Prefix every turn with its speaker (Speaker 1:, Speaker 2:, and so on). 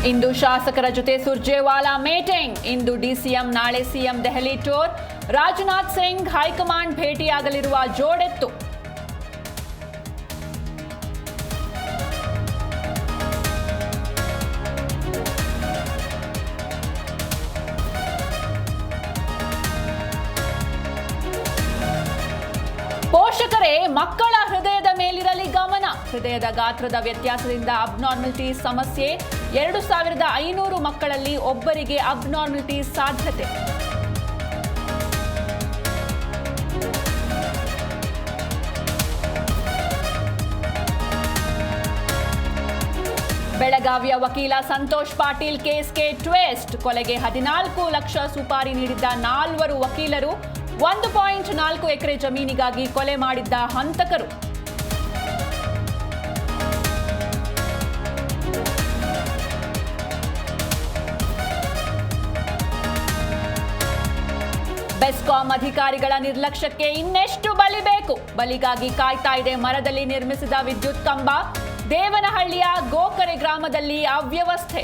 Speaker 1: ಇಂದು ಶಾಸಕರ ಜೊತೆ ಸುರ್ಜೇವಾಲಾ ಮೀಟಿಂಗ್. ಇಂದು ಡಿಸಿಎಂ, ನಾಳೆ CM Delhi tour. Rajnath Singh high command ಭೇಟಿಯಾಗಲಿರುವ ಜೋಡೆತ್ತು. ಪೋಷಕರೇ ಮಕ್ಕಳ ಹೃದಯದ ಮೇಲಿರಲಿ ಗಮನ. ಹೃದಯದ ಗಾತ್ರದ ವ್ಯತ್ಯಾಸದಿಂದ ಅಬ್ನಾರ್ಮಲಿಟಿ ಸಮಸ್ಯೆ. 2500 ಮಕ್ಕಳಲ್ಲಿ ಒಬ್ಬರಿಗೆ ಅಬ್ನಾರ್ಮಲಿಟಿ ಸಾಧ್ಯತೆ. ಬೆಳಗಾವಿಯ ವಕೀಲ ಸಂತೋಷ್ ಪಾಟೀಲ್ ಕೇಸ್ಗೆ ಟ್ವಿಸ್ಟ್. ಕೊಲೆಗೆ 14 ಲಕ್ಷ ಸುಪಾರಿ ನೀಡಿದ್ದ 4 ವಕೀಲರು. 1.4 ಎಕರೆ ಜಮೀನಿಗಾಗಿ ಕೊಲೆ ಮಾಡಿದ್ದ ಹಂತಕರು. ಬೆಸ್ಕಾಂ ಅಧಿಕಾರಿಗಳ ನಿರ್ಲಕ್ಷ್ಯಕ್ಕೆ ಇನ್ನೆಷ್ಟು ಬಲಿ ಬೇಕು? ಬಲಿಗಾಗಿ ಕಾಯ್ತಾ ಇದೆ ಮರದಲ್ಲಿ ನಿರ್ಮಿಸಿದ ವಿದ್ಯುತ್ ಕಂಬ. ದೇವನಹಳ್ಳಿಯ ಗೋಕರೆ ಗ್ರಾಮದಲ್ಲಿ ಅವ್ಯವಸ್ಥೆ.